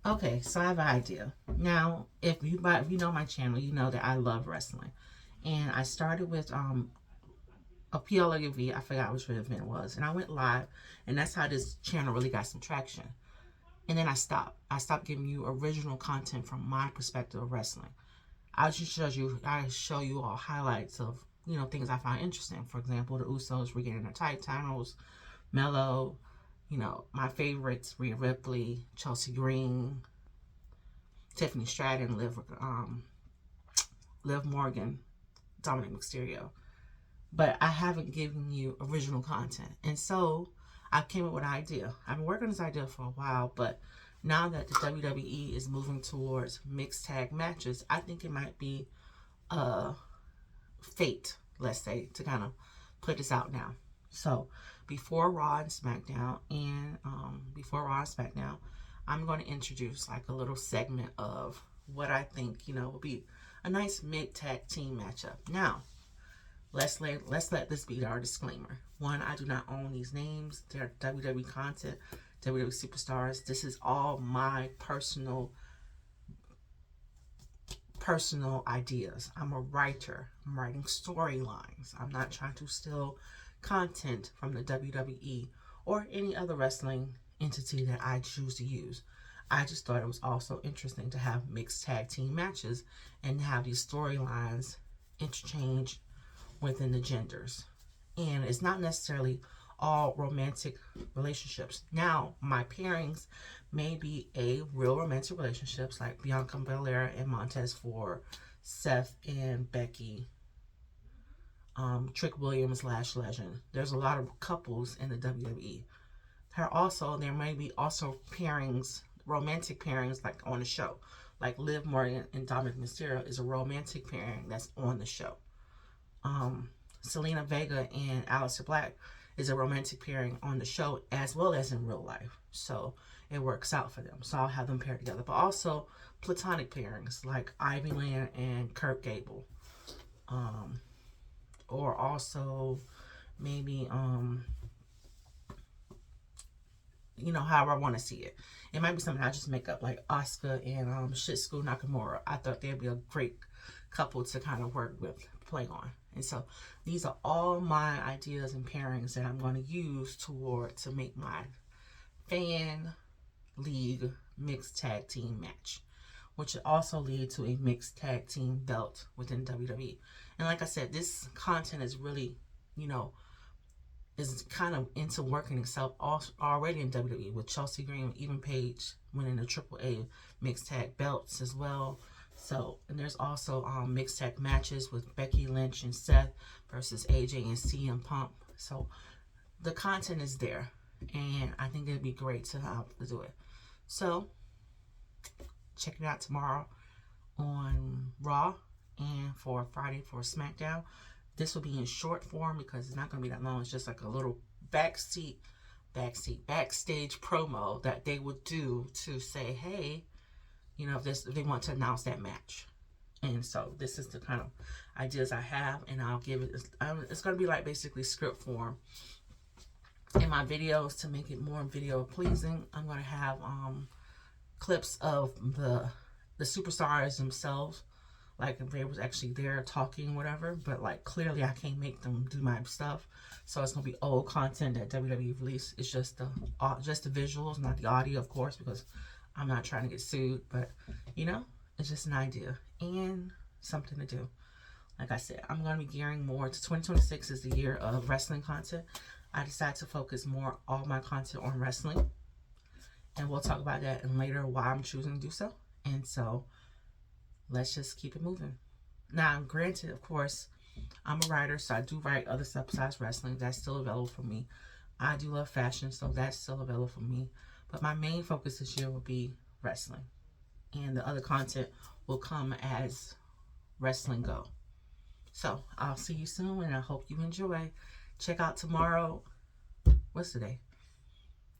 Okay, so I have an idea. Now, if you know my channel, you know that I love wrestling. And I started with a PLWV, I forgot which event it was, and I went live, and that's how this channel really got some traction. And then I stopped. I stopped giving you original content from my perspective of wrestling. I show you all highlights of things I find interesting. For example, the Usos regaining their titles, Mello, my favorites: Rhea Ripley, Chelsea Green, Tiffany Stratton, Liv Morgan, Dominic Mysterio. But I haven't given you original content, and so I came up with an idea. I've been working on this idea for a while, but now that the WWE is moving towards mixed tag matches, I think it might be a fate, let's say, to kind of put this out now. So before Raw and SmackDown, I'm going to introduce like a little segment of what I think would be a nice mid tag team matchup. Now, let's let this be our disclaimer. One, I do not own these names. They're WWE content, WWE superstars. This is all my personal ideas. I'm a writer. I'm writing storylines. I'm not trying to steal content from the WWE or any other wrestling entity that I choose to use. I just thought it was also interesting to have mixed tag team matches and have these storylines interchange within the genders. And it's not necessarily all romantic relationships. Now, my pairings may be a real romantic relationships like Bianca Belair and Montez Ford, Seth and Becky, Trick Williams, Lash Legend. There's a lot of couples in the WWE. There may be also pairings, romantic pairings like on the show. Like Liv Morgan and Dominic Mysterio is a romantic pairing that's on the show. Selena Vega and Aleister Black is a romantic pairing on the show as well as in real life. So it works out for them. So I'll have them paired together. But also platonic pairings like Ivy Land and Kurt Gable. Or also maybe however I want to see it. It might be something I just make up, like Asuka and Shinsuke Nakamura. I thought they'd be a great couple to kind of work with, play on. And so these are all my ideas and pairings that I'm going to use to make my fan league mixed tag team match, which would also lead to a mixed tag team belt within WWE. And like I said, this content is really, is kind of into working itself already in WWE with Chelsea Green, even Paige winning the AAA mixed tag belts as well. So, and there's also mixed tag matches with Becky Lynch and Seth versus AJ and CM Punk. So, the content is there, and I think it'd be great to do it. So, check it out tomorrow on Raw and for Friday for SmackDown. This will be in short form because it's not going to be that long. It's just like a little backstage promo that they would do to say, hey, if they want to announce that match. And so this is the kind of ideas I have, and I'll give it. It's going to be like basically script form in my videos to make it more video pleasing. I'm going to have clips of the superstars themselves, like if they was actually there talking, whatever. But like clearly, I can't make them do my stuff, so it's gonna be old content that WWE released. It's just the visuals, not the audio, of course, because I'm not trying to get sued. But it's just an idea and something to do. Like I said, I'm gonna be gearing more to 2026 is the year of wrestling content. I decided to focus more all my content on wrestling, and we'll talk about that and later why I'm choosing to do so. And so let's just keep it moving. Now, granted, of course, I'm a writer, so I do write other stuff besides wrestling. That's still available for me. I do love fashion, so that's still available for me. But my main focus this year will be wrestling. And the other content will come as wrestling go. So, I'll see you soon, and I hope you enjoy. Check out tomorrow. What's today?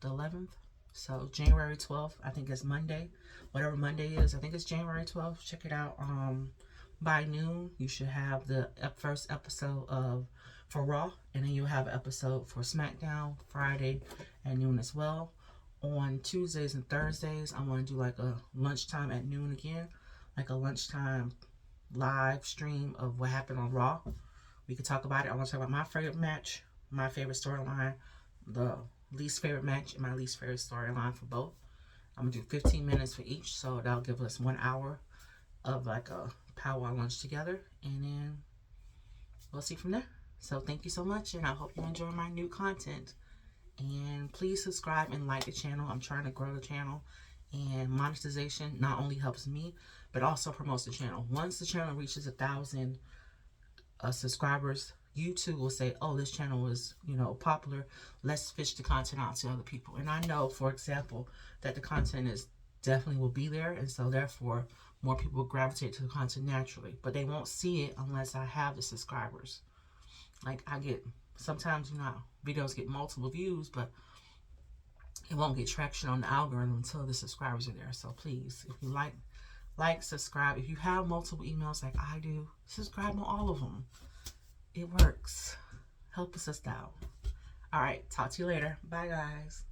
The 11th? So, January 12th, I think it's Monday. Whatever Monday is, I think it's January 12th. Check it out. By noon, you should have the first episode for Raw, and then you'll have an episode for SmackDown Friday at noon as well. on Tuesdays and Thursdays, I want to do like a lunchtime at noon again, like a lunchtime live stream of what happened on Raw. We could talk about it. I want to talk about my favorite match, my favorite storyline, the least favorite match, and my least favorite storyline for both. I'm going to do 15 minutes for each, so that'll give us 1 hour of like a power lunch together, and then we'll see from there. So thank you so much, and I hope you enjoy my new content. And please subscribe and like the channel. I'm trying to grow the channel, and monetization not only helps me, but also promotes the channel. Once the channel reaches 1,000 subscribers, YouTube will say, oh, this channel is, popular. Let's fish the content out to other people. And I know, for example, that the content is definitely will be there, and so therefore more people will gravitate to the content naturally. But they won't see it unless I have the subscribers. Like I get, sometimes, videos get multiple views, but it won't get traction on the algorithm until the subscribers are there. So please, if you like, subscribe. If you have multiple emails like I do, subscribe on all of them. It works. Help us out. All right, talk to you later. Bye, guys.